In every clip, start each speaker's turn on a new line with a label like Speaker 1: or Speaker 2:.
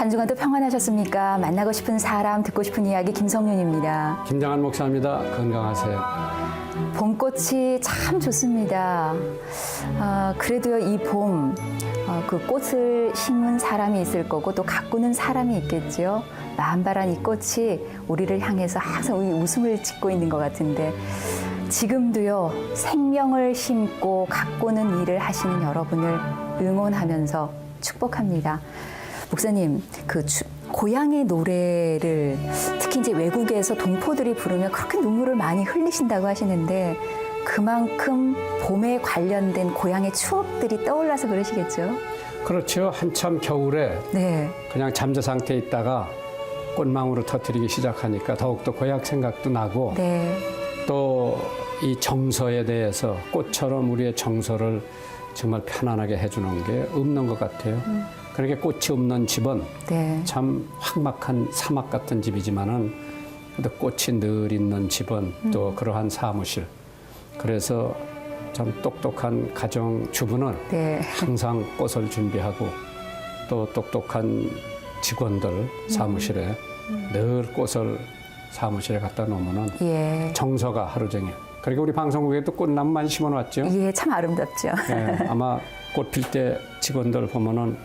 Speaker 1: 한 주간도 평안하셨습니까? 만나고 싶은 사람, 듣고 싶은 이야기 김성윤입니다.
Speaker 2: 김장한 목사입니다. 건강하세요.
Speaker 1: 봄꽃이 참 좋습니다. 그래도요, 이 봄, 그 꽃을 심은 사람이 있을 거고 또 가꾸는 사람이 있겠죠. 만발한 이 꽃이 우리를 향해서 항상 우리 웃음을 짓고 있는 것 같은데 지금도요, 생명을 심고 가꾸는 일을 하시는 여러분을 응원하면서 축복합니다. 목사님, 고향의 노래를 특히 이제 외국에서 동포들이 부르면 그렇게 눈물을 많이 흘리신다고 하시는데 그만큼 봄에 관련된 고향의 추억들이 떠올라서 그러시겠죠?
Speaker 2: 그렇죠. 한참 겨울에
Speaker 1: 네.
Speaker 2: 그냥 잠재 상태에 있다가 꽃망울을 터뜨리기 시작하니까 더욱더 고향 생각도 나고
Speaker 1: 네.
Speaker 2: 또 이 정서에 대해서 꽃처럼 우리의 정서를 정말 편안하게 해주는 게 없는 것 같아요. 그렇게 꽃이 없는 집은
Speaker 1: 네.
Speaker 2: 참 확막한 사막 같은 집이지만은 또 꽃이 늘 있는 집은 또 그러한 사무실. 그래서 참 똑똑한 가정 주부는
Speaker 1: 네.
Speaker 2: 항상 꽃을 준비하고 또 똑똑한 직원들 사무실에 늘 꽃을 사무실에 갖다 놓으면은
Speaker 1: 예.
Speaker 2: 정서가 하루 종일. 그리고 우리 방송국에 또 꽃나무만 심어놨죠.
Speaker 1: 예, 참 아름답죠.
Speaker 2: 예, 아마 꽃 필 때 직원들 보면은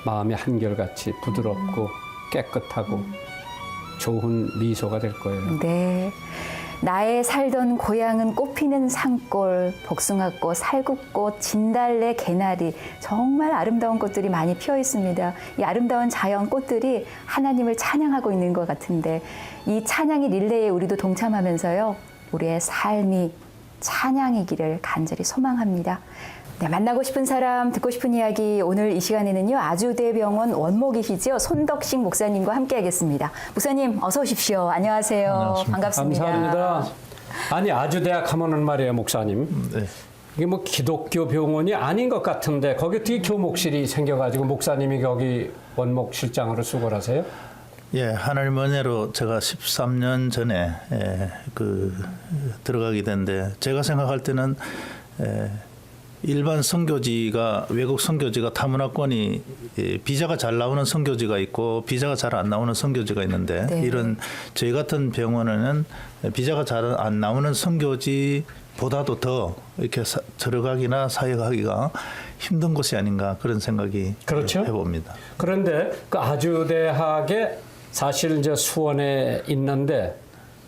Speaker 2: 마음이 한결같이 부드럽고 깨끗하고 좋은 미소가 될 거예요.
Speaker 1: 네. 나의 살던 고향은 꽃피는 산골, 복숭아꽃, 살구꽃, 진달래, 개나리 정말 아름다운 꽃들이 많이 피어 있습니다. 이 아름다운 자연 꽃들이 하나님을 찬양하고 있는 것 같은데 이 찬양의 릴레이에 우리도 동참하면서요. 우리의 삶이 찬양이기를 간절히 소망합니다. 네, 만나고 싶은 사람, 듣고 싶은 이야기 오늘 이 시간에는요. 아주대병원 원목이시죠. 손덕식 목사님과 함께하겠습니다. 목사님 어서 오십시오. 안녕하세요.
Speaker 3: 안녕하십니까.
Speaker 1: 반갑습니다.
Speaker 2: 감사합니다. 아니 아주대학 하면은 말이에요, 목사님.
Speaker 3: 네.
Speaker 2: 이게 뭐 기독교 병원이 아닌 것 같은데 거기 어떻게 교목실이 생겨가지고 목사님이 거기 원목 실장으로 수고를 하세요?
Speaker 3: 예, 하나님 은혜로 제가 13년 전에 들어가게 됐는데 제가 생각할 때는 일반 선교지가 외국 선교지가 타문화권이 비자가 잘 나오는 선교지가 있고 비자가 잘 안 나오는 선교지가 있는데
Speaker 1: 네.
Speaker 3: 이런 저희 같은 병원에는 비자가 잘 안 나오는 선교지보다도 더 이렇게 들어가기나 사역하기가 힘든 곳이 아닌가 그런 생각이
Speaker 2: 그렇죠.
Speaker 3: 해봅니다.
Speaker 2: 그런데 그 아주대학에 사실 이제 수원에 있는데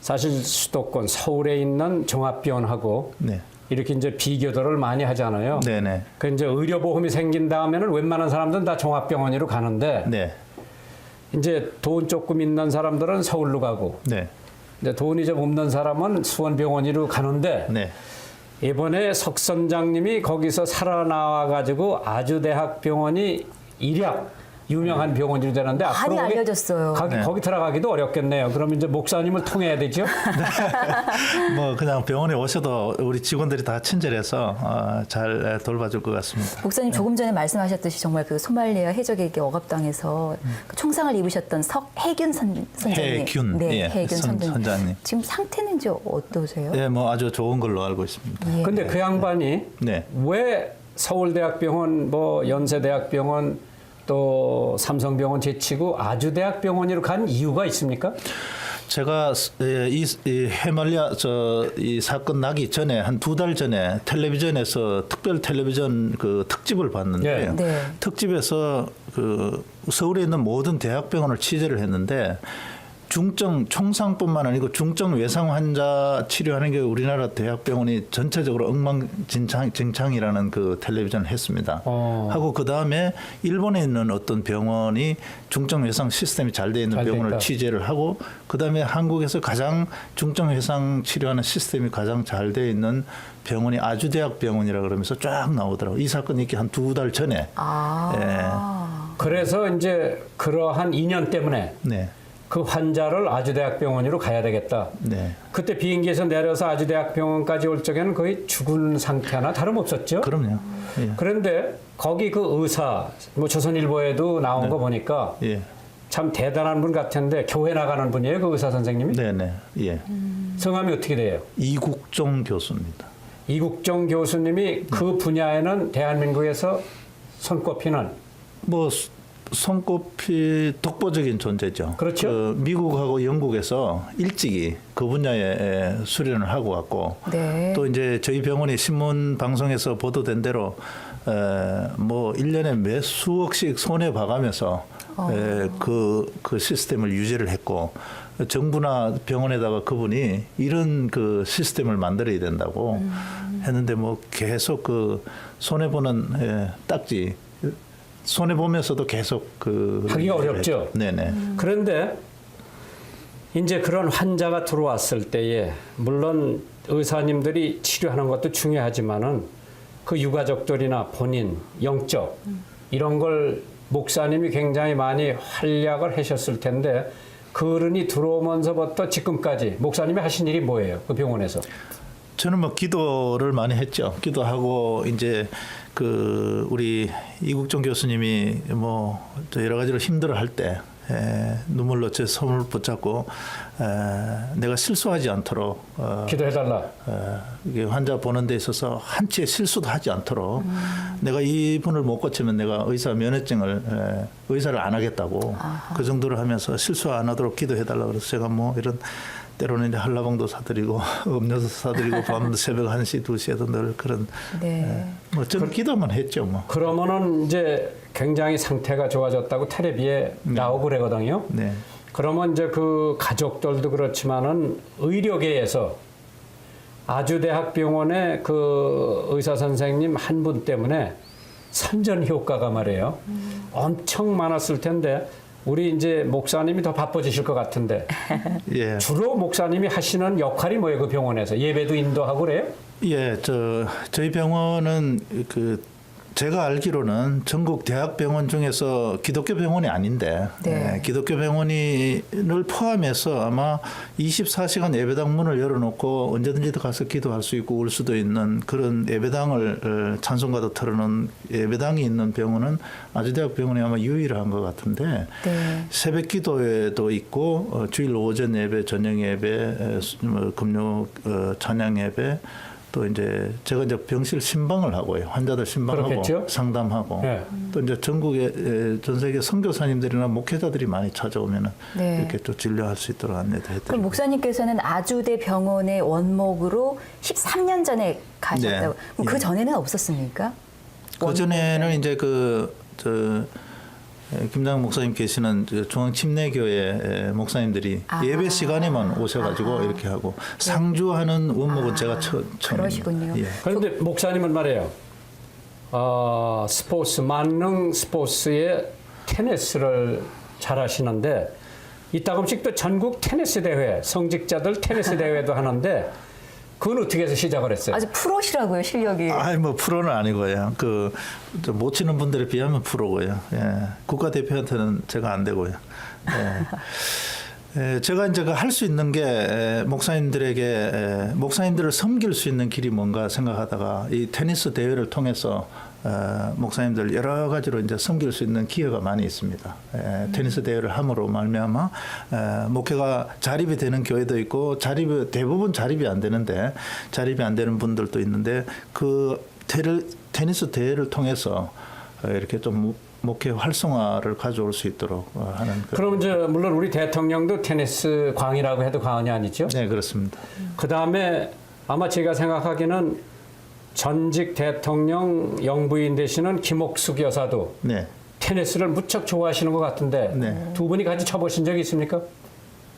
Speaker 2: 사실 수도권 서울에 있는 종합병원하고
Speaker 3: 네.
Speaker 2: 이렇게 이제 비교들을 많이 하잖아요.
Speaker 3: 네네.
Speaker 2: 그 이제 의료보험이 생긴 다음에는 웬만한 사람들은 다 종합병원으로 가는데
Speaker 3: 네.
Speaker 2: 이제 돈 조금 있는 사람들은 서울로 가고
Speaker 3: 네.
Speaker 2: 이제 돈이 좀 없는 사람은 수원병원으로 가는데
Speaker 3: 네.
Speaker 2: 이번에 석 선장님이 거기서 살아나와 가지고 아주대학병원이 일약 유명한 병원이 되는데
Speaker 1: 많이
Speaker 2: 앞으로 거기
Speaker 1: 알려졌어요.
Speaker 3: 네.
Speaker 2: 거기 들어가기도 어렵겠네요. 그럼 이제 목사님을 통해야 되죠?
Speaker 3: 뭐 그냥 병원에 오셔도 우리 직원들이 다 친절해서 잘 돌봐줄 것 같습니다.
Speaker 1: 목사님 조금 전에 말씀하셨듯이 정말 그 소말리아 해적에게 억압당해서 그 총상을 입으셨던 석혜균 선장님.
Speaker 3: 해균,
Speaker 1: 네,
Speaker 3: 예,
Speaker 1: 해균 선장님. 지금 상태는 이제 어떠세요?
Speaker 3: 네, 뭐 아주 좋은 걸로 알고 있습니다.
Speaker 1: 예.
Speaker 2: 근데 그 양반이
Speaker 3: 네.
Speaker 2: 왜 서울대학병원, 뭐 연세대학병원 또 삼성병원 제치고 아주대학병원으로 간 이유가 있습니까?
Speaker 3: 제가 이 해말리아 이 사건 나기 전에 한 2달 전에 텔레비전에서 특별 텔레비전 그 특집을 봤는데
Speaker 1: 네. 네.
Speaker 3: 특집에서 그 서울에 있는 모든 대학병원을 취재를 했는데 중증 총상뿐만 아니고 중증 외상 환자 치료하는 게 우리나라 대학병원이 전체적으로 엉망진창이라는 그 텔레비전을 했습니다. 하고 그 다음에 일본에 있는 어떤 병원이 중증 외상 시스템이 잘 돼 있는
Speaker 2: 잘
Speaker 3: 병원을
Speaker 2: 됐다.
Speaker 3: 취재를 하고 그 다음에 한국에서 가장 중증 외상 치료하는 시스템이 가장 잘 돼 있는 병원이 아주대학병원이라 그러면서 쫙 나오더라고요. 이 사건이 있기 한 2달 전에.
Speaker 2: 그래서 이제 그러한 인연 때문에
Speaker 3: 네.
Speaker 2: 그 환자를 아주대학병원으로 가야 되겠다.
Speaker 3: 네.
Speaker 2: 그때 비행기에서 내려서 아주대학병원까지 올 적에는 거의 죽은 상태 하나 다름없었죠.
Speaker 3: 그럼요. 예.
Speaker 2: 그런데 거기 그 의사, 뭐 조선일보에도 나온 거 보니까
Speaker 3: 예.
Speaker 2: 참 대단한 분 같은데 교회 나가는 분이에요, 그 의사 선생님이?
Speaker 3: 네네. 예.
Speaker 2: 성함이 어떻게 돼요?
Speaker 3: 이국종 교수입니다.
Speaker 2: 이국종 교수님이 그 분야에는 대한민국에서 손꼽히는
Speaker 3: 뭐 손꼽히 독보적인 존재죠.
Speaker 2: 그렇죠.
Speaker 3: 미국하고 영국에서 일찍이 그 분야에 수련을 하고 왔고
Speaker 1: 네.
Speaker 3: 또 이제 저희 병원이 신문 방송에서 보도된 대로 뭐 1년에 몇 수억씩 손해 봐가면서 그 시스템을 유지를 했고 정부나 병원에다가 그분이 이런 그 시스템을 만들어야 된다고 했는데 뭐 계속 그 손해 보는 딱지 손해 보면서도 계속 그
Speaker 2: 하기가 어렵죠.
Speaker 3: 네네.
Speaker 2: 그런데 이제 그런 환자가 들어왔을 때에 물론 의사님들이 치료하는 것도 중요하지만은 그 유가족들이나 본인 영적 이런 걸 목사님이 굉장히 많이 활약을 하셨을 텐데 그 어른이 들어오면서부터 지금까지 목사님이 하신 일이 뭐예요? 그 병원에서.
Speaker 3: 저는 뭐 기도를 많이 했죠. 기도하고 이제 그 우리 이국종 교수님이 뭐 여러 가지로 힘들어할 때 눈물로 제 손을 붙잡고 내가 실수하지 않도록
Speaker 2: 기도해달라.
Speaker 3: 이게 환자 보는 데 있어서 한치의 실수도 하지 않도록 내가 이분을 못 고치면 내가 의사 면허증을 의사를 안 하겠다고 그 정도로 하면서 실수 안 하도록 기도해달라 그래서 제가 뭐 이런 때로는 이제 한라봉도 사드리고 음료도 사드리고 밤 새벽 1시, 2시에도 늘 그런 뭐 저는 기도만 했죠 뭐.
Speaker 2: 그러면은 이제 굉장히 상태가 좋아졌다고 텔레비에 나오고 그러거든요.
Speaker 3: 네.
Speaker 2: 그러면 이제 그 가족들도 그렇지만은 의료계에서 아주대학병원의 그 의사 선생님 한 분 때문에 선전 효과가 말이에요. 엄청 많았을 텐데 우리 이제 목사님이 더 바빠지실 것 같은데
Speaker 3: 예.
Speaker 2: 주로 목사님이 하시는 역할이 뭐예요? 그 병원에서 예배도 인도하고 그래요?
Speaker 3: 예, 저희 병원은 제가 알기로는 전국 대학병원 중에서 기독교 병원이 아닌데 기독교 병원을 포함해서 아마 24시간 예배당 문을 열어놓고 언제든지 가서 기도할 수 있고 올 수도 있는 그런 예배당을 찬송가도 틀어놓은 예배당이 있는 병원은 아주대학병원이 아마 유일한 것 같은데 새벽 기도회도 있고 주일 오전 예배, 저녁 예배, 금요 찬양 예배 또 이제 제가 이제 병실 신방을 하고요. 환자들 신방하고
Speaker 2: 그렇겠죠?
Speaker 3: 상담하고
Speaker 2: 네.
Speaker 3: 또 이제 전국에 전 세계 선교사님들이나 목회자들이 많이 찾아오면은 이렇게 또 진료할 수 있도록 안내도 해드리고.
Speaker 1: 그럼 목사님께서는 아주대 병원의 원목으로 13년 전에 가셨다고. 그럼 그 전에는 없었습니까?
Speaker 3: 그 전에는 이제 김장훈 목사님 계시는 중앙침례교회 목사님들이 예배 시간에만 오셔가지고 이렇게 하고 상주하는 원목은 제가 처음입니다.
Speaker 1: 그러시군요.
Speaker 3: 예.
Speaker 2: 그런데 목사님은 말이에요. 스포츠 만능 스포츠의 테니스를 잘하시는데 이따금씩 또 전국 테니스 대회 성직자들 테니스 대회도 하는데 그건 어떻게 해서 시작을 했어요?
Speaker 1: 아주 프로시라고요, 실력이.
Speaker 3: 아니 뭐 프로는 아니고요. 못 치는 분들에 비하면 프로고요. 예. 국가대표한테는 제가 안 되고요. 예. 제가 이제 할 수 있는 게 목사님들에게 목사님들을 섬길 수 있는 길이 뭔가 생각하다가 이 테니스 대회를 통해서 목사님들 여러 가지로 이제 섬길 수 있는 기회가 많이 있습니다. 테니스 대회를 함으로 말미암아 목회가 자립이 되는 교회도 있고 대부분 자립이 안 되는데 자립이 안 되는 분들도 있는데 그 테니스 대회를 통해서 이렇게 좀 목회 활성화를 가져올 수 있도록 하는.
Speaker 2: 그럼 이제 물론 우리 대통령도 테니스 광이라고 해도 과언이 아니죠?
Speaker 3: 네, 그렇습니다.
Speaker 2: 그 다음에 아마 제가 생각하기는 전직 대통령 영부인 되시는 김옥숙 여사도 테니스를 무척 좋아하시는 것 같은데 두 분이 같이 쳐보신 적이 있습니까?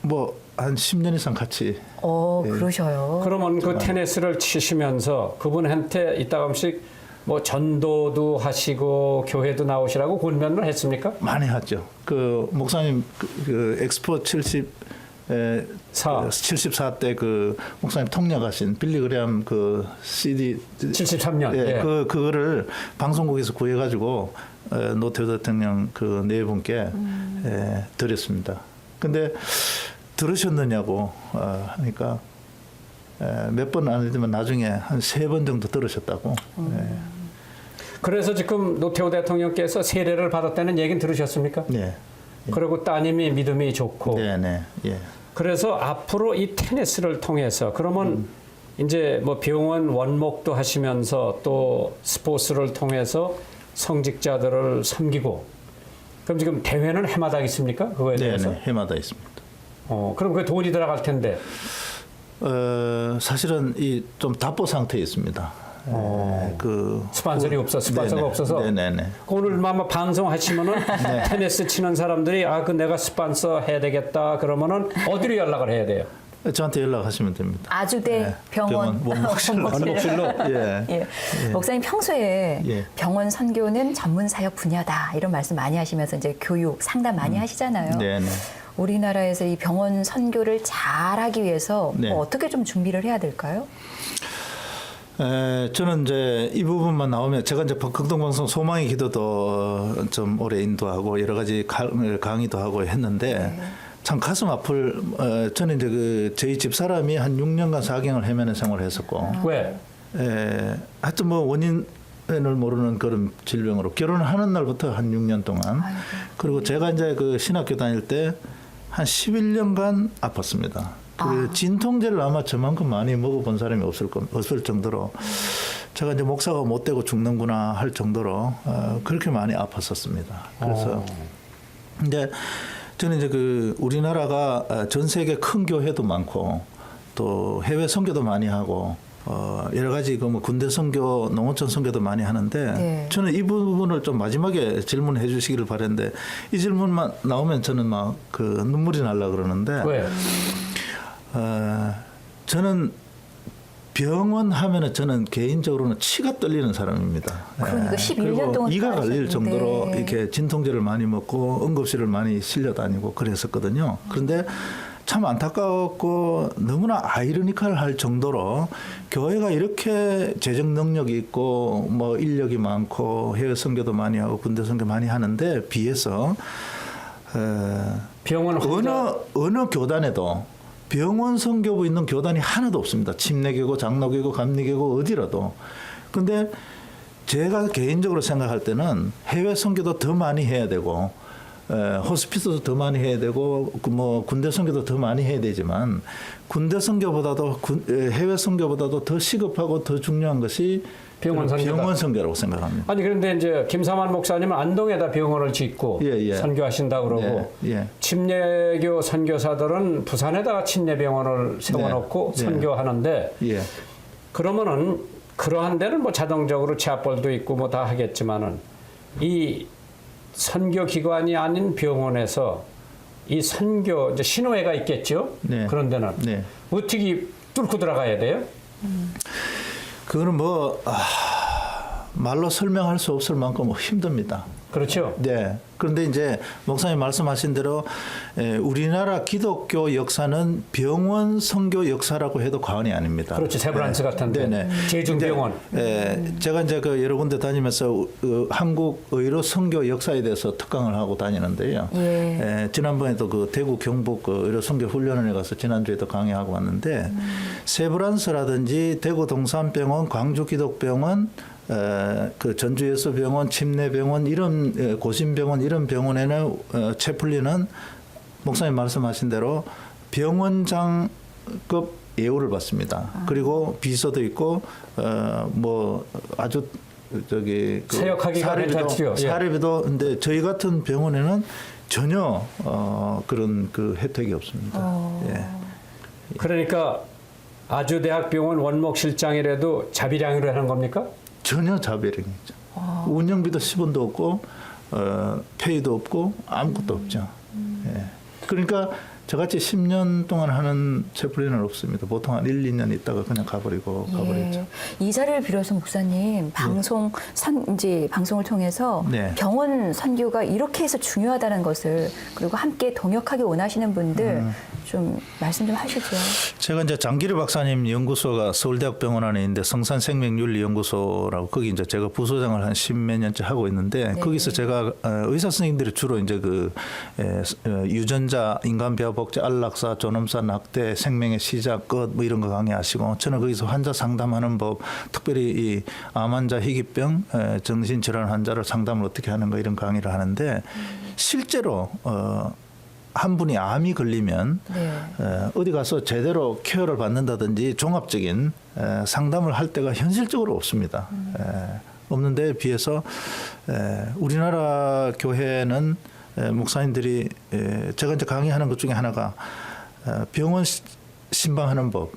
Speaker 3: 뭐 한 10년 이상 같이.
Speaker 1: 그러셔요.
Speaker 2: 그러면 그 테니스를 치시면서 그분한테 이따금씩 뭐 전도도 하시고 교회도 나오시라고 권면을 했습니까?
Speaker 3: 많이 하죠. 그 목사님 그 엑스포 74 때 그 목사님 통역하신 빌리 그레함 그 CD
Speaker 2: 73년.
Speaker 3: 그거를 방송국에서 구해가지고 노태우 대통령 그 네 분께 드렸습니다. 근데 들으셨느냐고 하니까 몇 번 안 했지만 나중에 한 3번 정도 들으셨다고.
Speaker 2: 그래서 지금 노태우 대통령께서 세례를 받았다는 얘기는 들으셨습니까?
Speaker 3: 네.
Speaker 2: 그리고 따님이 믿음이 좋고.
Speaker 3: 네. 예.
Speaker 2: 그래서 앞으로 이 테니스를 통해서 그러면 이제 뭐 병원 원목도 하시면서 또 스포츠를 통해서 성직자들을 섬기고 그럼 지금 대회는 해마다 있습니까? 그거에 대해서?
Speaker 3: 네네, 해마다 있습니다.
Speaker 2: 그럼 그 돈이 들어갈 텐데.
Speaker 3: 사실은 이 좀 답보 상태에 있습니다. 그
Speaker 2: 스폰서가 없어서.
Speaker 3: 네네네.
Speaker 2: 오늘 아마 방송하시면은 테니스 치는 사람들이 그 내가 스폰서 해야 되겠다 그러면은 어디로 연락을 해야 돼요?
Speaker 3: 저한테 연락하시면 됩니다.
Speaker 1: 아주대 병원
Speaker 3: 원목실로. 예.
Speaker 1: 예. 목사님 평소에
Speaker 3: 예.
Speaker 1: 병원 선교는 전문 사역 분야다 이런 말씀 많이 하시면서 이제 교육 상담 많이 하시잖아요.
Speaker 3: 네네.
Speaker 1: 우리나라에서 이 병원 선교를 잘하기 위해서
Speaker 3: 네.
Speaker 1: 어떻게 좀 준비를 해야 될까요?
Speaker 3: 저는 이제 이 부분만 나오면 제가 이제 극동방송 소망의 기도도 좀 오래 인도하고 여러 가지 강의도 하고 했는데 참 가슴 아플 저는 이제 그 저희 집 사람이 한 6년간 사경을 헤매는 생활을 했었고
Speaker 2: 왜?
Speaker 3: 하여튼 뭐 원인을 모르는 그런 질병으로 결혼을 하는 날부터 한 6년 동안 그리고 제가 이제 그 신학교 다닐 때 한 11년간 아팠습니다. 그 진통제를 아마 저만큼 많이 먹어본 사람이 없을 정도로 제가 이제 목사가 못 되고 죽는구나 할 정도로 그렇게 많이 아팠었습니다. 그래서 근데 저는 이제 그 우리나라가 전 세계 큰 교회도 많고 또 해외 선교도 많이 하고 여러 가지 그 뭐 군대 선교, 농어촌 선교도 많이 하는데
Speaker 1: 네.
Speaker 3: 저는 이 부분을 좀 마지막에 질문해 주시기를 바랬는데 이 질문만 나오면 저는 막 그 눈물이 날라 그러는데
Speaker 2: 왜?
Speaker 3: 저는 병원 하면은 저는 개인적으로는 치가 떨리는 사람입니다.
Speaker 1: 그러니까 11년
Speaker 3: 그리고
Speaker 1: 동안
Speaker 3: 이가 갈릴 정도로
Speaker 1: 네.
Speaker 3: 이렇게 진통제를 많이 먹고 응급실을 많이 실려 다니고 그랬었거든요. 그런데 참 안타까웠고 너무나 아이러니컬할 정도로 교회가 이렇게 재정 능력이 있고 뭐 인력이 많고 해외 선교도 많이 하고 군대 선교 많이 하는데 비해서
Speaker 2: 병원
Speaker 3: 어느 교단에도 병원 선교부 있는 교단이 하나도 없습니다. 침례교고 장로교고 감리교고 어디라도. 근데 제가 개인적으로 생각할 때는 해외 선교도 더 많이 해야 되고 호스피스도 더 많이 해야 되고 뭐 군대 선교도 더 많이 해야 되지만 군대 선교보다도 해외 선교보다도 더 시급하고 더 중요한 것이
Speaker 2: 병원
Speaker 3: 선교라고 생각합니다.
Speaker 2: 아니 그런데 이제 김삼환 목사님은 안동에다 병원을 짓고
Speaker 3: 예.
Speaker 2: 선교하신다 그러고
Speaker 3: 예.
Speaker 2: 침례교 선교사들은 부산에다가 침례병원을 세워놓고
Speaker 3: 네.
Speaker 2: 선교하는데
Speaker 3: 예.
Speaker 2: 그러면은 그러한 데는 뭐 자동적으로 체압벌도 있고 뭐 다 하겠지만은 이 선교 기관이 아닌 병원에서 이 선교 이제 신호회가 있겠죠.
Speaker 3: 네.
Speaker 2: 그런 데는
Speaker 3: 네.
Speaker 2: 어떻게 뚫고 들어가야 돼요?
Speaker 3: 그거는 뭐 말로 설명할 수 없을 만큼 힘듭니다.
Speaker 2: 그렇죠.
Speaker 3: 네. 그런데 이제 목사님 말씀하신 대로 우리나라 기독교 역사는 병원 선교 역사라고 해도 과언이 아닙니다.
Speaker 2: 그렇죠. 세브란스 같은데.
Speaker 3: 네네.
Speaker 2: 제중병원.
Speaker 3: 제가 이제 그 여러 군데 다니면서 한국 의료 선교 역사에 대해서 특강을 하고 다니는데요. 지난번에도 그 대구 경북 그 의료 선교 훈련원에 가서 지난주에도 강의하고 왔는데 세브란스라든지 대구 동산병원, 광주 기독병원 그 전주예수병원, 침례병원 이런 고신병원 이런 병원에는 채플린은 목사님 말씀하신 대로 병원장급 예우를 받습니다. 그리고 비서도 있고 뭐 아주 저기 그
Speaker 2: 사역하기가 괜찮지요.
Speaker 3: 사례비도 근데 저희 같은 병원에는 전혀 그런 그 혜택이 없습니다. 예.
Speaker 2: 그러니까 아주대학병원 원목실장이라도 자비량으로 하는 겁니까?
Speaker 3: 전혀 자비령이죠. 운영비도 10원도 없고 페이도 없고 아무것도 없죠. 예. 그러니까 저같이 10년 동안 하는 채플린은 없습니다. 보통 한 1, 2년 있다가 그냥 가버리죠.
Speaker 1: 이 자리를 빌어서 목사님 이제 방송을 통해서
Speaker 3: 네.
Speaker 1: 병원 선교가 이렇게 해서 중요하다는 것을 그리고 함께 동역하기 원하시는 분들 좀 말씀 좀 하시죠.
Speaker 3: 제가 이제 장기리 박사님 연구소가 서울대학병원 안에 있는데 성산생명윤리연구소라고 거기 이제 제가 부소장을 한 10몇 년째 하고 있는데 거기서 제가 의사 선생님들이 주로 이제 그 유전자 인간비하 복제, 안락사, 존엄사, 낙태, 생명의 시작, 끝 뭐 이런 거 강의하시고 저는 거기서 환자 상담하는 법, 특별히 이 암 환자, 희귀병, 정신질환 환자를 상담을 어떻게 하는 거 이런 강의를 하는데 실제로 한 분이 암이 걸리면 어디 가서 제대로 케어를 받는다든지 종합적인 상담을 할 때가 현실적으로 없습니다. 없는 데에 비해서 우리나라 교회는 목사님들이 제가 이제 강의하는 것 중에 하나가 병원 신방하는 법,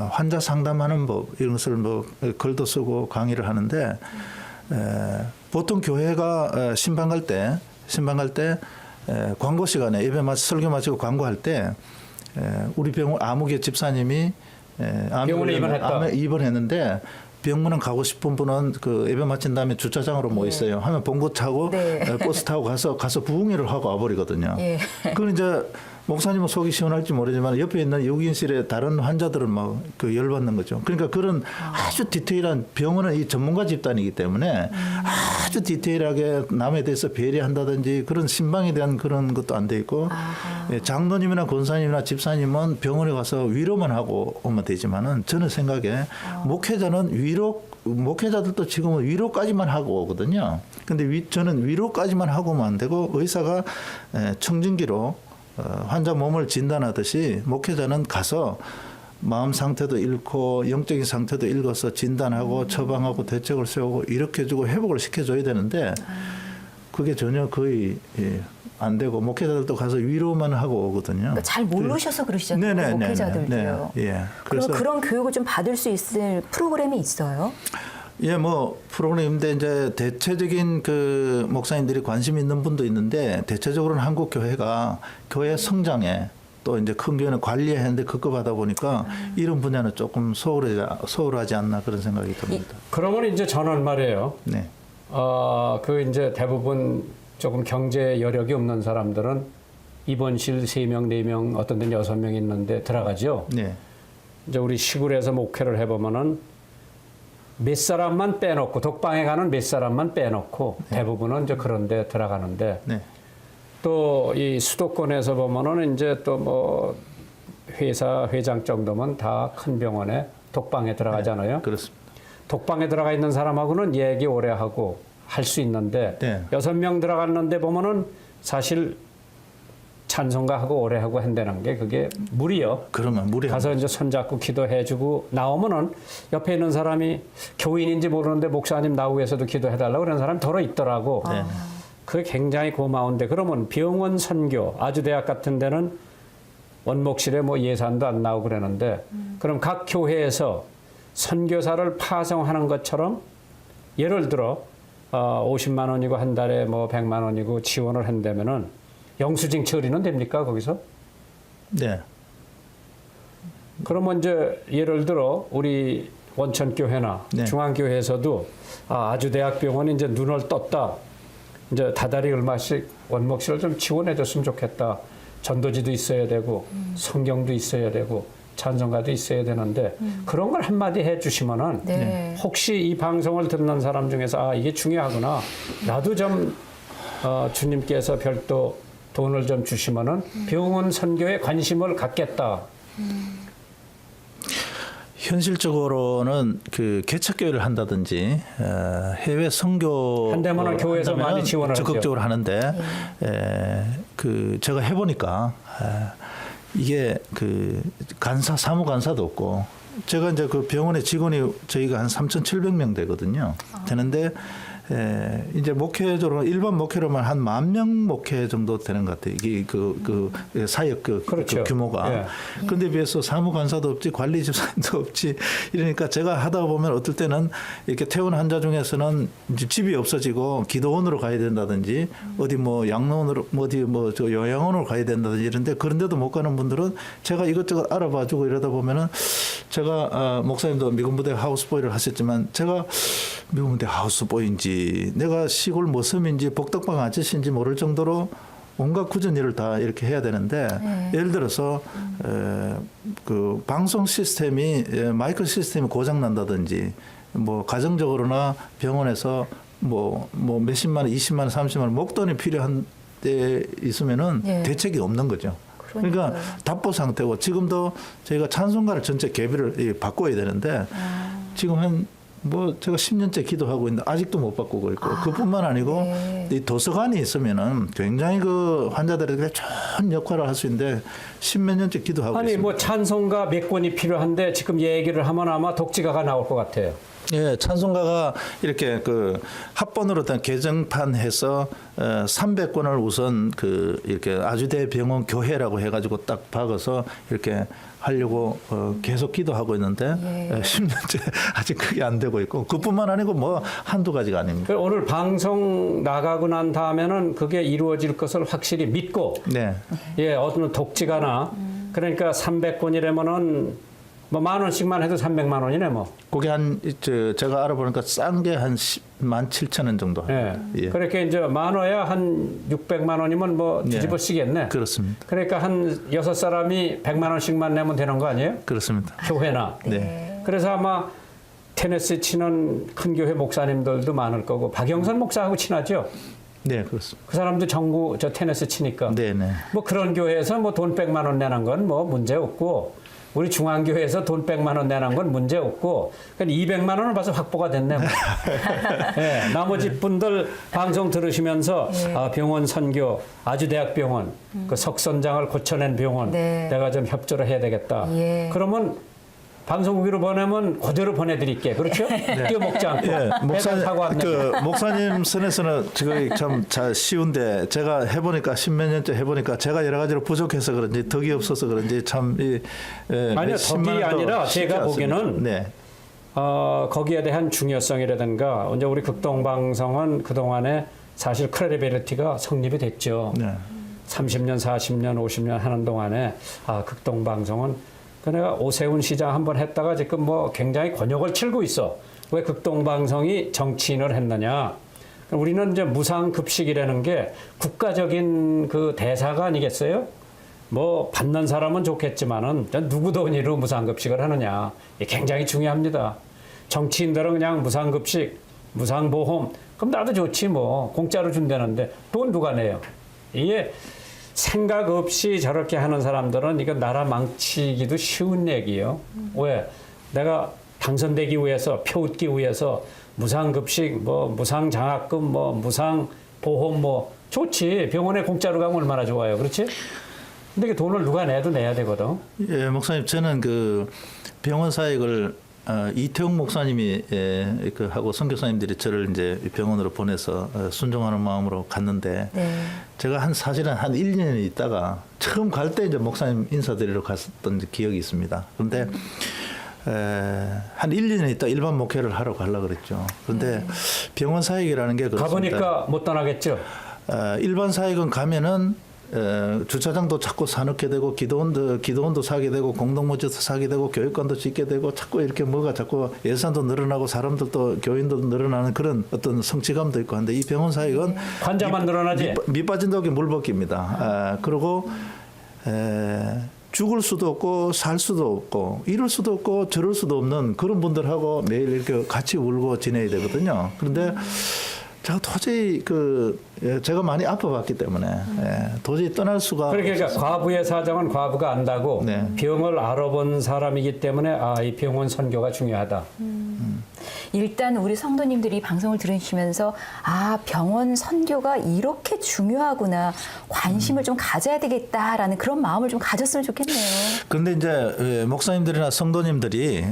Speaker 3: 환자 상담하는 법 이런 것을 뭐 글도 쓰고 강의를 하는데 보통 교회가 신방 갈 때 광고 시간에 예배 설교 마치고 광고할 때 우리 병원 아무개 집사님이
Speaker 2: 병원에 입원했다.
Speaker 3: 입원했는데 병원은 가고 싶은 분은 그 예배 마친 다음에 주차장으로 모 있어요. 하면 봉고 타고 버스 타고 가서 부흥회를 하고 와버리거든요. 그건 이제 목사님은 속이 시원할지 모르지만 옆에 있는 유기인실에 다른 환자들은 막 그 열받는 거죠. 그러니까 그런 아주 디테일한 병원은 이 전문가 집단이기 때문에 아주 디테일하게 남에 대해서 배려한다든지 그런 신방에 대한 그런 것도 안 돼 있고 장로님이나 권사님이나 집사님은 병원에 가서 위로만 하고 오면 되지만은 저는 생각에 목회자는 목회자들도 지금은 위로까지만 하고 오거든요. 근데 저는 위로까지만 하고 오면 안 되고 의사가 청진기로 환자 몸을 진단하듯이 목회자는 가서 마음 상태도 읽고 영적인 상태도 읽어서 진단하고 처방하고 대책을 세우고 이렇게 해주고 회복을 시켜줘야 되는데 그게 전혀 거의 안 되고 목회자들도 가서 위로만 하고 오거든요.
Speaker 1: 그러니까 잘 모르셔서 그러시잖아요. 목회자들도요. 그래서 그런 교육을 좀 받을 수 있을 프로그램이 있어요?
Speaker 3: 예, 뭐 프로그램인데 이제 대체적인 그 목사님들이 관심 있는 분도 있는데 대체적으로는 한국 교회가 교회 성장에 또 이제 큰 교회는 관리해야 하는데 급급하다 보니까 이런 분야는 조금 소홀하지 않나 그런 생각이 듭니다.
Speaker 2: 그러면 이제 저는 말이에요.
Speaker 3: 네.
Speaker 2: 그 이제 대부분 조금 경제 여력이 없는 사람들은 입원실 3명, 4명, 어떤 데는 6명 있는데 들어가죠.
Speaker 3: 네.
Speaker 2: 이제 우리 시골에서 목회를 해보면은 몇 사람만 빼놓고 독방에 가는 몇 사람만 빼놓고 대부분은 이제 그런 데 들어가는데
Speaker 3: 네.
Speaker 2: 또 이 수도권에서 보면은 이제 또 뭐 회사 회장 정도면 다 큰 병원에 독방에 들어가잖아요.
Speaker 3: 네, 그렇습니다.
Speaker 2: 독방에 들어가 있는 사람하고는 얘기 오래 하고 할 수 있는데
Speaker 3: 네.
Speaker 2: 6명 들어갔는데 보면은 사실 찬송가하고 오래 하고 한다는 게 그게 무리요.
Speaker 3: 그러면 무리
Speaker 2: 가서 이제 손잡고 기도해주고 나오면은 옆에 있는 사람이 교인인지 모르는데 목사님 나오기 위해서도 기도해달라고 그런 사람이 더러 있더라고.
Speaker 3: 네.
Speaker 2: 그게 굉장히 고마운데 그러면 병원 선교 아주대학 같은 데는 원목실에 뭐 예산도 안 나오고 그러는데 그럼 각 교회에서 선교사를 파송하는 것처럼 예를 들어 50만 원이고 한 달에 뭐 100만 원이고 지원을 한다면은 영수증 처리는 됩니까 거기서?
Speaker 3: 네.
Speaker 2: 그러면 이제 예를 들어 우리 원천교회나
Speaker 3: 네.
Speaker 2: 중앙교회에서도 아주대학병원이 이제 눈을 떴다. 이제 다달이 얼마씩 원목실을 좀 지원해 줬으면 좋겠다. 전도지도 있어야 되고 성경도 있어야 되고 찬송가도 있어야 되는데 그런 걸 한마디 해 주시면은
Speaker 1: 네.
Speaker 2: 혹시 이 방송을 듣는 사람 중에서 이게 중요하구나. 나도 좀 주님께서 별도 돈을 좀 주시면은 병원 선교에 관심을 갖겠다.
Speaker 3: 현실적으로는 그 개척교회를 한다든지 해외 선교
Speaker 2: 한다면은 교회에서 많이 지원을
Speaker 3: 적극적으로 하는데 그 제가 해보니까 이게 그 사무 간사도 없고 제가 이제 그 병원의 직원이 저희가 한 3,700명 되거든요. 되는데 이제 목회적으로 일반 목회로만 한 10,000명 목회 정도 되는 것 같아요. 이게 그 사역
Speaker 2: 그렇죠.
Speaker 3: 그 규모가.
Speaker 2: 예.
Speaker 3: 그런데 비해서 사무관사도 없지 관리 집사님도 없지 이러니까 제가 하다 보면 어떨 때는 이렇게 퇴원 환자 중에서는 이제 집이 없어지고 기도원으로 가야 된다든지 어디 뭐 양로원으로 어디 뭐 저 요양원으로 가야 된다든지 이런데 그런데도 못 가는 분들은 제가 이것저것 알아봐주고 이러다 보면은 제가 목사님도 미군부대 하우스보이를 하셨지만 제가 미군부대 하우스보이인지 내가 시골 모섬인지 복덕방 아저씨인지 모를 정도로 온갖 굳은 일을 다 이렇게 해야 되는데 예를 들어서 그 방송 시스템이 마이크 시스템이 고장 난다든지 뭐 가정적으로나 병원에서 뭐 몇십만 원, 20만 원, 30만 원 목돈이 필요한 때 있으면은 대책이 없는 거죠. 그러니까 답보 상태고 지금도 저희가 찬송가를 전체 개비를 바꿔야 되는데 지금 뭐 제가 10년째 기도하고 있는데 아직도 못 바꾸고 있고 그뿐만 아니고 이 도서관이 있으면은 굉장히 그 환자들에게 좋은 역할을 할 수 있는데 10몇 년째 기도하고
Speaker 2: 아니
Speaker 3: 있습니다.
Speaker 2: 뭐 찬송가 몇 권이 필요한데 지금 얘기를 하면 아마 독지가가 나올 것 같아요.
Speaker 3: 예, 찬송가가 이렇게 그 합본으로 된 개정판해서 300권을 우선 그 이렇게 아주대 병원 교회라고 해가지고 딱 박아서 이렇게 하려고 계속 기도하고 있는데
Speaker 1: 예.
Speaker 3: 10년째 아직 그게 안 되고 있고 그뿐만 아니고 뭐 한두 가지가 아닙니다.
Speaker 2: 오늘 방송 나가고 난 다음에는 그게 이루어질 것을 확실히 믿고
Speaker 3: 네.
Speaker 2: 예, 어떤 독지가나 그러니까 300권이라면은 뭐 10,000원씩만 해도 300만 원이네 뭐.
Speaker 3: 그게 제가 알아보니까 싼 게 한 107,000원 정도.
Speaker 2: 예.
Speaker 3: 예.
Speaker 2: 그렇게 이제 많아야 한 600만 원이면 뭐 뒤집어 쓰겠네.
Speaker 3: 그렇습니다.
Speaker 2: 그러니까 한 6사람이 100만 원씩만 내면 되는 거 아니에요?
Speaker 3: 그렇습니다.
Speaker 2: 교회나.
Speaker 3: 네.
Speaker 2: 그래서 아마 테니스 치는 큰 교회 목사님들도 많을 거고 박영선 목사하고 친하죠?
Speaker 3: 네, 그렇습니다.
Speaker 2: 그 사람도 전국 저 테니스 치니까.
Speaker 3: 네, 네.
Speaker 2: 뭐 그런 교회에서 뭐 돈 100만 원 내는 건 뭐 문제 없고 우리 중앙교회에서 돈 100만 원 내는 건 문제 없고 그러니까 200만 원은 벌써 확보가 됐네. 뭐. 예, 나머지 분들 방송 들으시면서 아, 병원 선교 아주대학병원 그 석선장을 고쳐낸 병원
Speaker 1: 네.
Speaker 2: 내가 좀 협조를 해야 되겠다.
Speaker 1: 예.
Speaker 2: 그러면 방송국으로 보내면 그대로 보내드릴게. 그렇죠? 띄워먹지 않고.
Speaker 3: 예,
Speaker 2: 사고 안 내고.
Speaker 3: 목사님 선에서는 지금 참 쉬운데 제가 해보니까 10몇 년째 해보니까 제가 여러 가지로 부족해서 그런지 덕이 없어서 그런지 참
Speaker 2: 아니요, 덕이 아니라 제가 보기에는
Speaker 3: 네.
Speaker 2: 거기에 대한 중요성이라든가 이제 우리 극동방송은 그동안에 사실 크레디빌리티가 성립이 됐죠.
Speaker 3: 네.
Speaker 2: 30년, 40년, 50년 하는 동안에 극동방송은 내가 오세훈 시장 한번 했다가 지금 뭐 굉장히 곤욕을 치르고 있어. 왜 극동방송이 정치인을 했느냐? 우리는 이제 무상급식이라는 게 국가적인 그 대사가 아니겠어요? 뭐 받는 사람은 좋겠지만은 누구 돈으로 무상급식을 하느냐? 이게 굉장히 중요합니다. 정치인들은 그냥 무상급식, 무상보험, 그럼 나도 좋지 뭐 공짜로 준다는데 돈 누가 내요? 이게 생각 없이 저렇게 하는 사람들은 이거 나라 망치기도 쉬운 얘기예요. 왜? 내가 당선되기 위해서 표 얻기 위해서 무상급식, 뭐 무상장학금, 뭐 무상보험 뭐 좋지. 병원에 공짜로 가면 얼마나 좋아요. 그렇지? 근데 그 돈을 누가 내도 내야 되거든.
Speaker 3: 예, 목사님 저는 그 병원 사역을 이태웅 목사님이 그 하고 선교사님들이 저를 이제 병원으로 보내서 순종하는 마음으로 갔는데
Speaker 1: 네.
Speaker 3: 제가 사실은 한 1, 2년 있다가 처음 갈 때 이제 목사님 인사드리러 갔었던 기억이 있습니다. 그런데 한 1, 2년 있다 일반 목회를 하러 가려고 그랬죠. 그런데 병원 사역이라는 게 그렇습니다.
Speaker 2: 가보니까 못 떠나겠죠.
Speaker 3: 일반 사역은 가면은 주차장도 자꾸 사놓게 되고 기도원도 사게 되고 공동모지도 사게 되고 교육관도 짓게 되고 자꾸 이렇게 뭐가 자꾸 예산도 늘어나고 사람들도 교인도 늘어나는 그런 어떤 성취감도 있고 한데 이 병원 사역은
Speaker 2: 환자만 늘어나지.
Speaker 3: 밑 빠진 독에 물 붓기입니다. 그리고 죽을 수도 없고 살 수도 없고 이럴 수도 없고 저럴 수도 없는 그런 분들하고 매일 이렇게 같이 울고 지내야 되거든요. 그런데 제가 도저히 제가 많이 아파봤기 때문에 도저히 떠날 수가
Speaker 2: 그러니까 과부의 사정은 과부가 안다고
Speaker 3: 네.
Speaker 2: 병을 알아본 사람이기 때문에 이 병원 선교가 중요하다.
Speaker 1: 일단 우리 성도님들이 방송을 들으시면서 병원 선교가 이렇게 중요하구나 관심을 좀 가져야 되겠다라는 그런 마음을 좀 가졌으면 좋겠네요.
Speaker 3: 그런데 이제 목사님들이나 성도님들이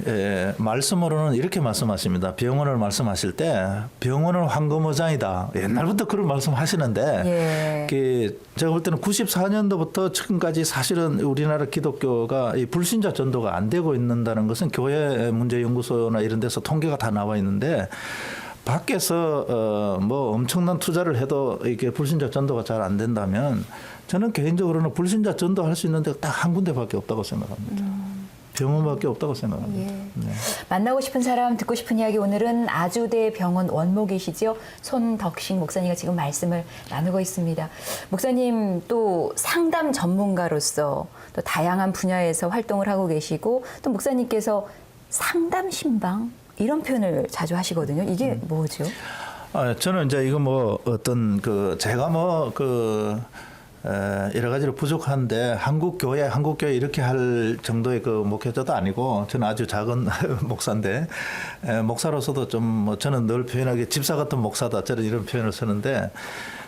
Speaker 3: 말씀으로는 이렇게 말씀하십니다. 병원을 말씀하실 때 병원은 황금어장이다. 옛날부터 그런 말씀하시는데 제가 볼 때는 94년도부터 지금까지 사실은 우리나라 기독교가 이 불신자 전도가 안 되고 있는다는 것은 교회 문제연구소나 이런 데서 통계가 다 나와 있는데 밖에서 뭐 엄청난 투자를 해도 이게 불신자 전도가 잘 안 된다면 저는 개인적으로는 불신자 전도할 수 있는 데가 딱 한 군데밖에 없다고 생각합니다. 병원밖에 없다고 생각합니다. 네.
Speaker 1: 만나고 싶은 사람, 듣고 싶은 이야기 오늘은 아주대 병원 원목이시죠. 손덕식 목사님과 지금 말씀을 나누고 있습니다. 목사님 또 상담 전문가로서 또 다양한 분야에서 활동을 하고 계시고 또 목사님께서 상담 신방 이런 표현을 자주 하시거든요. 이게 뭐죠?
Speaker 3: 저는 이제 이거 뭐 어떤 제가 여러 가지로 부족한데 한국 교회 이렇게 할 정도의 목회자도 아니고 저는 아주 작은 목사인데 목사로서도 좀 저는 늘 표현하기 집사 같은 목사다 저는 이런 표현을 쓰는데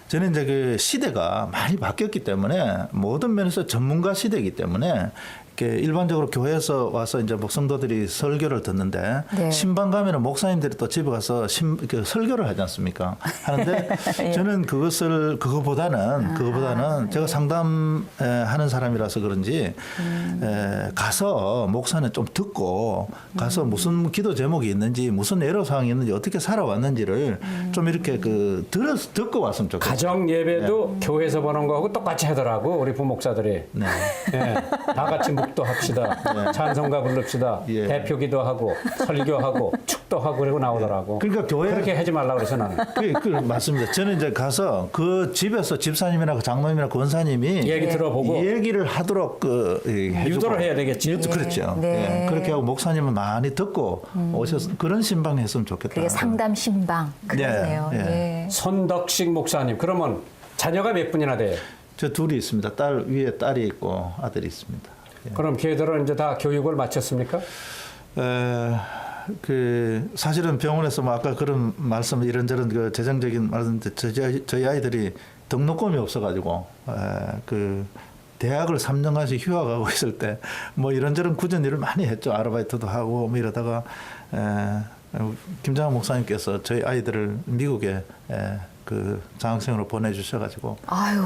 Speaker 3: 저는 이제 시대가 많이 바뀌었기 때문에 모든 면에서 전문가 시대이기 때문에 이렇게 일반적으로 교회에서 와서 이제 목성도들이 설교를 듣는데
Speaker 1: 네.
Speaker 3: 신방 가면은 목사님들이 또 집에 가서 그 설교를 하지 않습니까? 하는데
Speaker 1: 예.
Speaker 3: 저는 그거보다는 제가 상담하는 사람이라서 그런지 가서 목사는 좀 듣고 가서 무슨 기도 제목이 있는지 무슨 애로 사항이 있는지 어떻게 살아왔는지를 좀 이렇게 듣고 왔으면 좋겠어요.
Speaker 2: 가정 예배도 교회에서 보는 거하고 똑같이 하더라고 우리 부목사들이.
Speaker 3: 네.
Speaker 2: 예, 다 같이 묵도합시다. 찬송가 부릅시다.
Speaker 3: 예.
Speaker 2: 대표기도 하고 설교하고 축도하고 그리고 나오더라고.
Speaker 3: 그러니까 교회
Speaker 2: 그렇게 하지 말라고 그래서 나는.
Speaker 3: 맞습니다. 저는 이제 가서 그 집에서 집사님이나 그 장로님이나 권사님이
Speaker 2: 얘기 들어보고
Speaker 3: 얘기를 하도록
Speaker 2: 유도를 해야 되겠지.
Speaker 3: 그렇죠.
Speaker 1: 네.
Speaker 3: 예. 그렇게 하고 목사님은 많이 듣고 오셔서 그런 신방 했으면 좋겠다.
Speaker 1: 그게 상담 신방 그러네요.
Speaker 3: 예,
Speaker 1: 예.
Speaker 2: 손덕식 목사님. 그러면 자녀가 몇 분이나 돼요?
Speaker 3: 저 둘이 있습니다. 딸 위에 딸이 있고 아들이 있습니다. 예.
Speaker 2: 그럼 걔들은 이제 다 교육을 마쳤습니까?
Speaker 3: 사실은 병원에서 뭐 아까 그런 말씀 이런저런 그 재정적인 말씀인데 저희 아이들이 등록금이 없어가지고 대학을 3년간씩 휴학하고 있을 때 뭐 이런저런 굳은 일을 많이 했죠. 아르바이트도 하고 뭐 이러다가 김장한 목사님께서 저희 아이들을 미국에 그 장학생으로 보내주셔가지고
Speaker 1: 아유,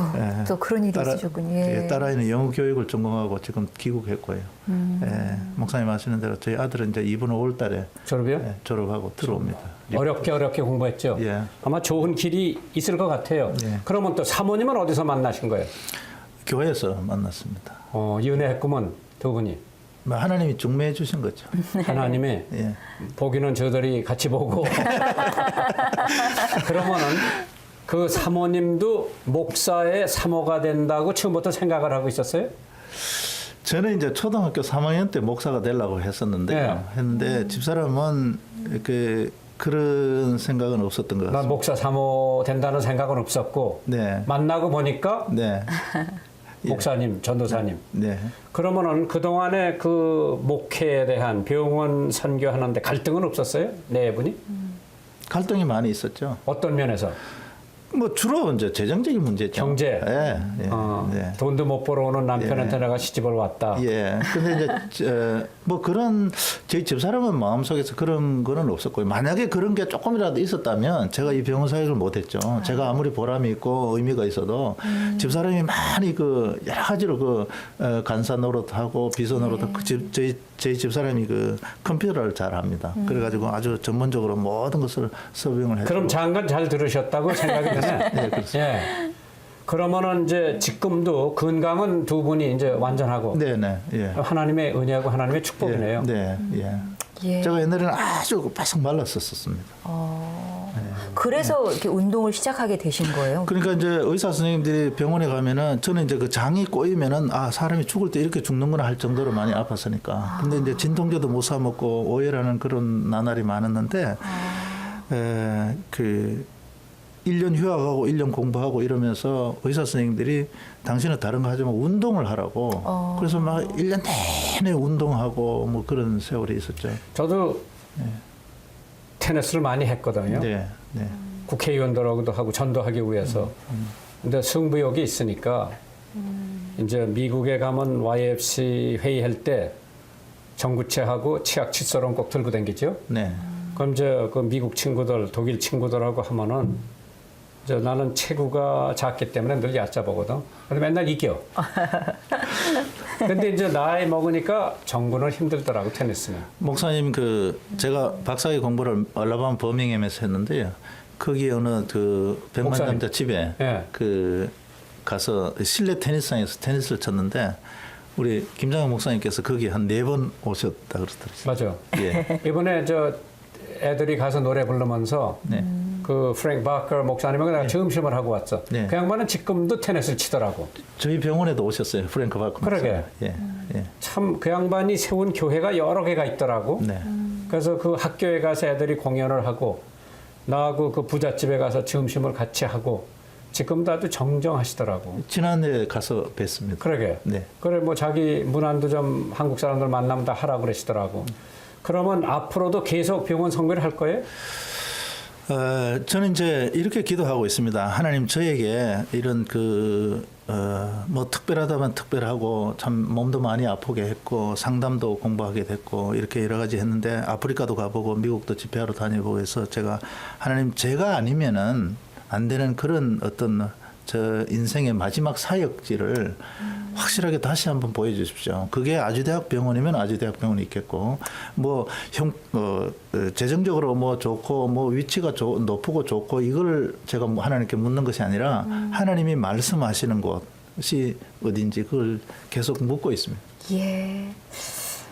Speaker 1: 또 그런 일이 있으셨군요. 예.
Speaker 3: 딸아이는 영어 교육을 전공하고 지금 귀국했고요. 목사님 하시는 대로 저희 아들은 이제 이번 5월달에
Speaker 2: 졸업이요?
Speaker 3: 졸업하고 들어옵니다.
Speaker 2: 어렵게 공부했죠.
Speaker 3: 예.
Speaker 2: 아마 좋은 길이 있을 것 같아요.
Speaker 3: 예.
Speaker 2: 그러면 또 사모님은 어디서 만나신 거예요?
Speaker 3: 교회에서 만났습니다.
Speaker 2: 연애했구먼 두 분이.
Speaker 3: 뭐 하나님이 중매해 주신 거죠.
Speaker 2: 하나님이
Speaker 3: 예.
Speaker 2: 보기는 저들이 같이 보고 그러면은 그 사모님도 목사의 사모가 된다고 처음부터 생각을 하고 있었어요?
Speaker 3: 저는 이제 초등학교 3학년 때 목사가 되려고 했었는데요. 했는데 집사람은 그런 생각은 없었던 것
Speaker 2: 난
Speaker 3: 같습니다.
Speaker 2: 목사 사모 된다는 생각은 없었고
Speaker 3: 네.
Speaker 2: 만나고 보니까
Speaker 3: 네.
Speaker 2: 목사님, 전도사님.
Speaker 3: 네.
Speaker 2: 그러면은 그동안에 그 목회에 대한 병원 선교하는데 갈등은 없었어요? 네 분이?
Speaker 3: 갈등이 많이 있었죠.
Speaker 2: 어떤 면에서?
Speaker 3: 뭐 주로 이제 재정적인 문제죠.
Speaker 2: 경제.
Speaker 3: 예. 예. 네.
Speaker 2: 돈도 못 벌어오는 남편한테
Speaker 3: 예.
Speaker 2: 내가 시집을 왔다.
Speaker 3: 예. 근데 이제 뭐 그런 저희 집사람은 마음속에서 그런 거는 없었고요. 만약에 그런 게 조금이라도 있었다면 제가 이 병원 사역을 못 했죠. 제가 아무리 보람이 있고 의미가 있어도 집사람이 많이 여러 가지로 간사 노릇하고 비서 노릇하고 저희 집사람이 컴퓨터를 잘 합니다. 그래가지고 아주 전문적으로 모든 것을 서빙을 해요.
Speaker 2: 그럼 장관 잘 들으셨다고 생각이 드네.
Speaker 3: 네, 그렇습니다.
Speaker 2: 예. 그러면은 이제 지금도 건강은 두 분이 이제 완전하고
Speaker 3: 네네. 예.
Speaker 2: 하나님의 은혜하고 하나님의 축복이네요.
Speaker 3: 네. 예.
Speaker 1: 예.
Speaker 3: 제가 옛날에는 아주 바싹 말랐었습니다.
Speaker 1: 그래서 이렇게 운동을 시작하게 되신 거예요?
Speaker 3: 그러니까 이제 의사 선생님들이 병원에 가면은 저는 이제 그 장이 꼬이면은 사람이 죽을 때 이렇게 죽는구나 할 정도로 많이 아팠으니까. 근데 이제 진통제도 못 사 먹고 오열하는 그런 나날이 많았는데 1년 휴학하고 1년 공부하고 이러면서 의사 선생님들이 당신은 다른 거 하지 말고 운동을 하라고. 그래서 막 1년 내내 운동하고 뭐 그런 세월이 있었죠.
Speaker 2: 저도 테니스를 많이 했거든요.
Speaker 3: 네. 네.
Speaker 2: 국회의원들하고도 하고 전도하기 위해서. 근데 승부욕이 있으니까 이제 미국에 가면 YFC 회의할 때 정구체하고 치약 칫솔은 꼭 들고 다니죠.
Speaker 3: 네.
Speaker 2: 그럼 이제 그 미국 친구들, 독일 친구들하고 하면은 이제 나는 체구가 작기 때문에 늘 얕잡거든. 근데 맨날 이겨. 근데 이제 나이 먹으니까 정구는 힘들더라고 테니스는.
Speaker 3: 목사님 제가 박사학위 공부를 알라바마 버밍엄에서 했는데요. 거기 어느 백만남자 집에
Speaker 2: 예.
Speaker 3: 가서 실내 테니스장에서 테니스를 쳤는데 우리 김장현 목사님께서 거기 한 4번 오셨다 그러더라고요.
Speaker 2: 맞아.
Speaker 3: 예.
Speaker 2: 이번에 애들이 가서 노래 부르면서
Speaker 3: 네.
Speaker 2: 그 프랭크 바커 목사님하고 내가 점심을 하고 왔어.
Speaker 3: 네.
Speaker 2: 그 양반은 지금도 테니스를 치더라고.
Speaker 3: 저희 병원에도 오셨어요. 프랭크 바커.
Speaker 2: 그러게.
Speaker 3: 예. 예.
Speaker 2: 참 그 양반이 세운 교회가 여러 개가 있더라고.
Speaker 3: 네.
Speaker 2: 그래서 그 학교에 가서 애들이 공연을 하고 나하고 그 부잣집에 가서 점심을 같이 하고 지금도 아주 정정하시더라고.
Speaker 3: 지난해 가서 뵀습니다.
Speaker 2: 그러게.
Speaker 3: 네.
Speaker 2: 그래 뭐 자기 문안도 좀 한국 사람들 만나면 다 하라고 그러시더라고. 그러면 앞으로도 계속 병원 선교를 할 거예요? 저는 이제 이렇게 기도하고 있습니다. 하나님 저에게 이런
Speaker 3: 뭐 특별하다면 특별하고 참 몸도 많이 아프게 했고 상담도 공부하게 됐고 이렇게 여러 가지 했는데 아프리카도 가보고 미국도 집회하러 다녀보고 해서 제가 하나님 제가 아니면은 안 되는 그런 어떤 저 인생의 마지막 사역지를 확실하게 다시 한번 보여주십시오. 그게 아주대학병원이면 아주대학병원이 있겠고, 뭐 재정적으로 뭐 좋고, 뭐 위치가 높고 좋고 이걸 제가 하나님께 묻는 것이 아니라 하나님이 말씀하시는 곳이 어딘지 그걸 계속 묻고 있습니다.
Speaker 1: 예.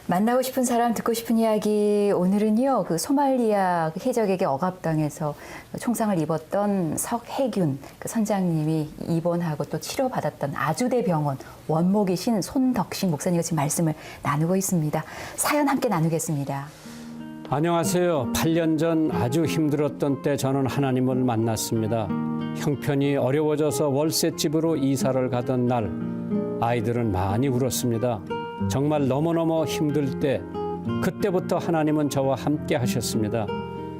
Speaker 1: 만나고 싶은 사람, 듣고 싶은 이야기. 오늘은요, 그 소말리아 해적에게 억압당해서 총상을 입었던 석혜균 그 선장님이 입원하고 또 치료받았던 아주대 병원 원목이신 손덕식 목사님과 지금 말씀을 나누고 있습니다. 사연 함께 나누겠습니다.
Speaker 2: 안녕하세요. 8년 전 아주 힘들었던 때 저는 하나님을 만났습니다. 형편이 어려워져서 월세집으로 이사를 가던 날 아이들은 많이 울었습니다. 정말 너무너무 힘들 때 그때부터 하나님은 저와 함께 하셨습니다.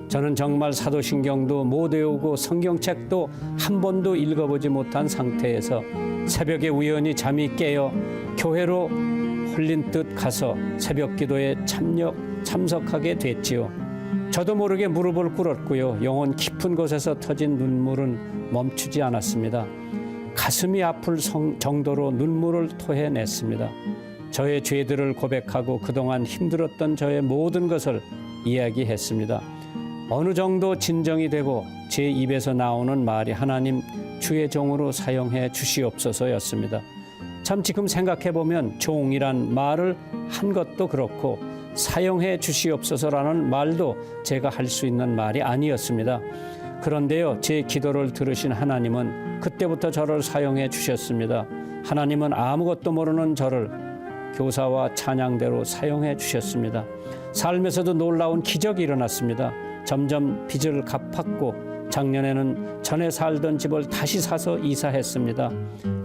Speaker 2: 저는 정말 사도신경도 못 외우고 성경책도 한 번도 읽어보지 못한 상태에서 새벽에 우연히 잠이 깨어 교회로 홀린 듯 가서 새벽 기도에 참석하게 됐지요. 저도 모르게 무릎을 꿇었고요. 영혼 깊은 곳에서 터진 눈물은 멈추지 않았습니다. 가슴이 아플 정도로 눈물을 토해냈습니다. 저의 죄들을 고백하고 그동안 힘들었던 저의 모든 것을 이야기했습니다. 어느 정도 진정이 되고 제 입에서 나오는 말이 하나님 주의 종으로 사용해 주시옵소서였습니다. 참 지금 생각해보면 종이란 말을 한 것도 그렇고 사용해 주시옵소서라는 말도 제가 할 수 있는 말이 아니었습니다. 그런데요, 제 기도를 들으신 하나님은 그때부터 저를 사용해 주셨습니다. 하나님은 아무것도 모르는 저를 교사와 찬양대로 사용해 주셨습니다. 삶에서도 놀라운 기적이 일어났습니다. 점점 빚을 갚았고 작년에는 전에 살던 집을 다시 사서 이사했습니다.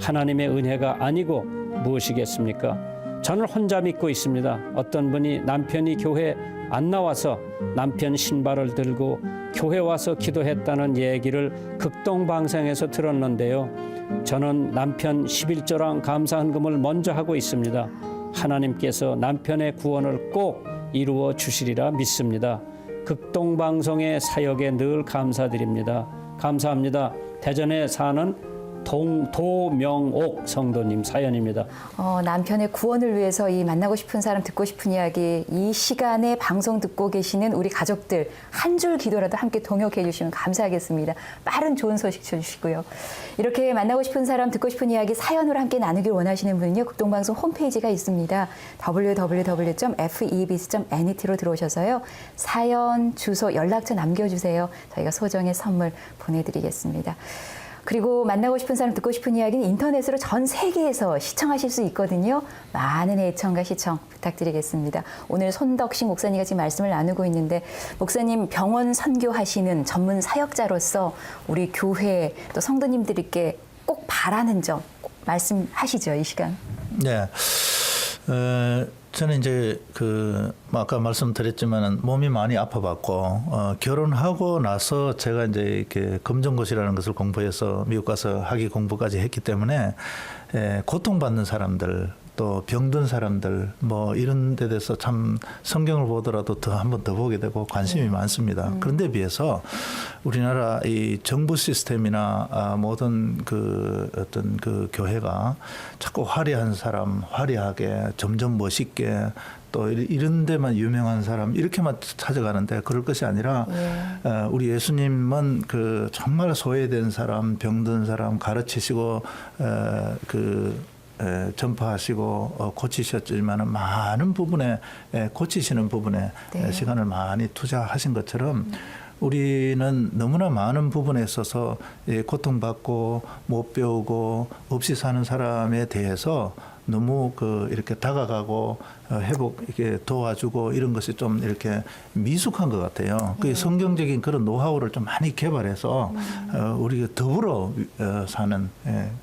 Speaker 2: 하나님의 은혜가 아니고 무엇이겠습니까? 저는 혼자 믿고 있습니다. 어떤 분이 남편이 교회 안 나와서 남편 신발을 들고 교회 와서 기도했다는 얘기를 극동방송에서 들었는데요. 저는 남편 11조랑 감사 헌금을 먼저 하고 있습니다. 하나님께서 남편의 구원을 꼭 이루어 주시리라 믿습니다. 극동방송의 사역에 늘 감사드립니다. 감사합니다. 대전에 사는 도명옥 성도님 사연입니다.
Speaker 1: 남편의 구원을 위해서 이 만나고 싶은 사람, 듣고 싶은 이야기, 이 시간에 방송 듣고 계시는 우리 가족들 한 줄 기도라도 함께 동역해 주시면 감사하겠습니다. 빠른 좋은 소식 주시고요. 이렇게 만나고 싶은 사람, 듣고 싶은 이야기 사연으로 함께 나누길 원하시는 분은요, 극동방송 홈페이지가 있습니다. www.febc.net으로 들어오셔서요, 사연, 주소, 연락처 남겨주세요. 저희가 소정의 선물 보내드리겠습니다. 그리고 만나고 싶은 사람, 듣고 싶은 이야기는 인터넷으로 전 세계에서 시청하실 수 있거든요. 많은 애청과 시청 부탁드리겠습니다. 오늘 손덕식 목사님과 지금 말씀을 나누고 있는데, 목사님 병원 선교하시는 전문 사역자로서 우리 교회 또 성도님들께 꼭 바라는 점 꼭 말씀하시죠, 이 시간.
Speaker 3: 네. 저는 이제 아까 말씀드렸지만은 몸이 많이 아파봤고 결혼하고 나서 제가 이제 이렇게 검정고시라는 것을 공부해서 미국 가서 학위 공부까지 했기 때문에 고통받는 사람들 또 병든 사람들 뭐 이런 데 대해서 참 성경을 보더라도 한 번 더 보게 되고 관심이 많습니다. 그런데 비해서 우리나라 이 정부 시스템이나 모든 어떤 교회가 자꾸 화려한 사람, 화려하게 점점 멋있게 또 이런 데만 유명한 사람 이렇게만 찾아가는데 그럴 것이 아니라 우리 예수님은 정말 소외된 사람, 병든 사람 가르치시고 전파하시고 고치셨지만 많은 부분에 고치시는 부분에 시간을 많이 투자하신 것처럼 우리는 너무나 많은 부분에 있어서 고통받고 못 배우고 없이 사는 사람에 대해서 너무 이렇게 다가가고 이렇게 도와주고 이런 것이 좀 이렇게 미숙한 것 같아요. 그 성경적인 그런 노하우를 좀 많이 개발해서 우리가 더불어 사는.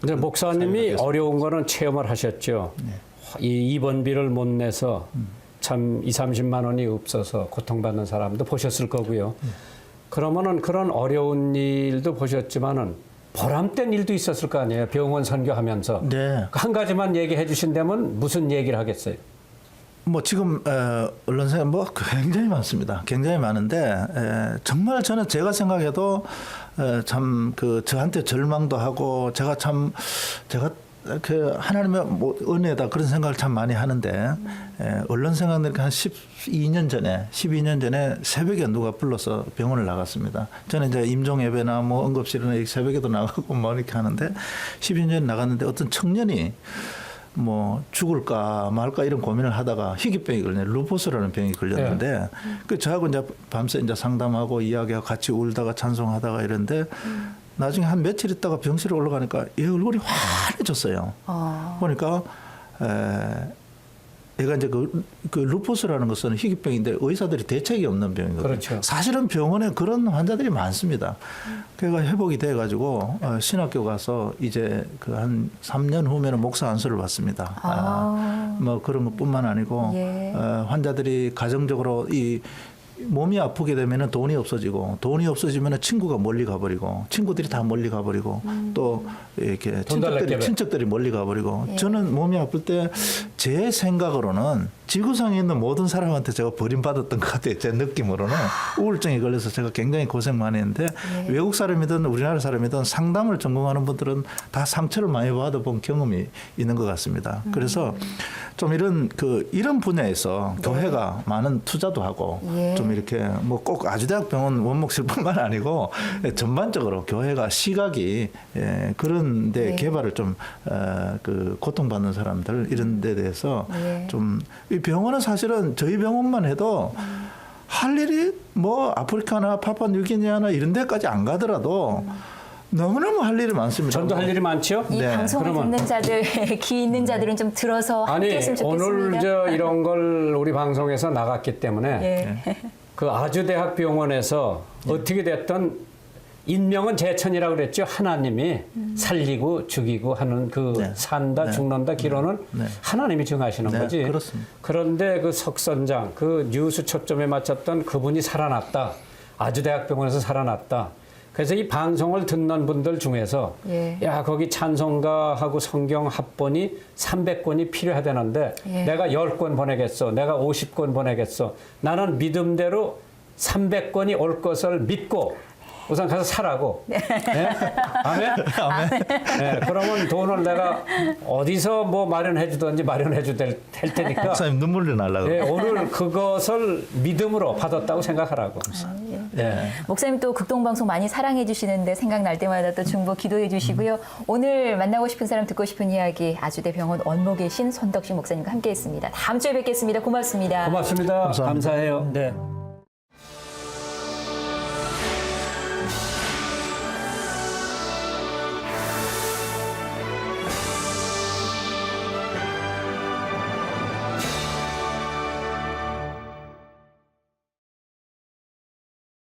Speaker 2: 이제 목사님이 어려운 거는 체험을 하셨죠. 이 입원비를 못 내서 참 20-30만 원이 없어서 고통받는 사람도 보셨을 거고요. 그러면은 그런 어려운 일도 보셨지만은 보람된 일도 있었을 거 아니에요. 병원 선교하면서.
Speaker 3: 네.
Speaker 2: 한 가지만 얘기해 주신다면 무슨 얘기를 하겠어요?
Speaker 3: 뭐 지금 언론사에 뭐 굉장히 많습니다. 굉장히 많은데 정말 저는 제가 생각해도 참 그 저한테 절망도 하고 제가 그 하나님의 뭐 은혜다 그런 생각을 참 많이 하는데 언론 생각하니까 한 12년 전에 새벽에 누가 불러서 병원을 나갔습니다. 저는 이제 임종 예배나 뭐 응급실이나 새벽에도 나가고 뭐 이렇게 하는데 12년 전에 나갔는데 어떤 청년이 뭐 죽을까 말까 이런 고민을 하다가 희귀병이 걸려 루포스라는 병이 걸렸는데 그 저하고 이제 밤새 이제 상담하고 이야기하고 같이 울다가 찬송하다가 이런데 나중에 한 며칠 있다가 병실에 올라가니까 얘 얼굴이 환해졌어요. 보니까 얘가 이제 그 루포스라는 것은 희귀병인데 의사들이 대책이 없는 병이거든요.
Speaker 2: 그렇죠.
Speaker 3: 사실은 병원에 그런 환자들이 많습니다. 그래가 회복이 돼가지고 신학교 가서 이제 그 한 3년 후면은 목사 안수를 받습니다. 뭐 그런 것뿐만 아니고
Speaker 1: 예.
Speaker 3: 환자들이 가정적으로 이 몸이 아프게 되면은 돈이 없어지면은 친구가 멀리 가버리고 친구들이 다 멀리 가버리고 또 이렇게 친척들이 멀리 가버리고
Speaker 1: 예.
Speaker 3: 저는 몸이 아플 때 제 생각으로는 지구상에 있는 모든 사람한테 제가 버림받았던 것 같아요. 제 느낌으로는 우울증에 걸려서 제가 굉장히 고생 많이 했는데 외국 사람이든 우리나라 사람이든 상담을 전공하는 분들은 다 상처를 많이 받아본 경험이 있는 것 같습니다. 그래서 좀 이런 분야에서 교회가 많은 투자도 하고
Speaker 1: 예.
Speaker 3: 좀 이렇게 뭐 꼭 아주대학병원 원목실뿐만 아니고 전반적으로 교회가 시각이 그런데
Speaker 1: 예.
Speaker 3: 개발을 좀 그 고통받는 사람들 이런 데 대해서
Speaker 1: 예.
Speaker 3: 좀 이 병원은 사실은 저희 병원만 해도 할 일이 뭐 아프리카나 파푸아뉴기니아나 이런 데까지 안 가더라도 너무너무 할 일이 많습니다.
Speaker 2: 전도 할 일이 많죠?
Speaker 1: 이
Speaker 3: 네.
Speaker 1: 방송을
Speaker 2: 그러면-
Speaker 1: 듣는 자들, 귀 있는 자들은 좀 들어서 함께
Speaker 2: 아니
Speaker 1: 했으면 좋겠습니다.
Speaker 2: 오늘 이런 걸 우리 방송에서 나갔기 때문에
Speaker 1: 예.
Speaker 2: 그 아주대학병원에서 어떻게 됐든 인명은 제천이라고 그랬죠. 하나님이 살리고 죽이고 하는 그
Speaker 3: 네.
Speaker 2: 산다
Speaker 3: 네.
Speaker 2: 죽는다 기로는
Speaker 3: 네.
Speaker 2: 하나님이 정하시는
Speaker 3: 네,
Speaker 2: 거지.
Speaker 3: 그렇습니다.
Speaker 2: 그런데 그 석선장 그 뉴스 초점에 맞췄던 그분이 살아났다. 아주대학병원에서 살아났다. 그래서 이 방송을 듣는 분들 중에서
Speaker 1: 예.
Speaker 2: 야 거기 찬송가하고 성경 합본이 300권이 필요하다는데
Speaker 1: 예.
Speaker 2: 내가 10권 보내겠어. 내가 50권 보내겠어. 나는 믿음대로 300권이 올 것을 믿고 우선 가서 사라고. 네? 아멘? 네, 그러면 돈을 내가 어디서 뭐 마련해 주든지 마련해 줄 테니까
Speaker 3: 목사님 눈물이 날라고.
Speaker 2: 네, 오늘 그것을 믿음으로 받았다고 생각하라고.
Speaker 3: 네.
Speaker 1: 목사님 또 극동방송 많이 사랑해 주시는데 생각날 때마다 또 중보 기도해 주시고요. 오늘 만나고 싶은 사람 듣고 싶은 이야기 아주대병원 원목에 계신 손덕식 목사님과 함께했습니다. 다음 주에 뵙겠습니다. 고맙습니다.
Speaker 2: 고맙습니다.
Speaker 3: 감사합니다.
Speaker 2: 감사해요. 네.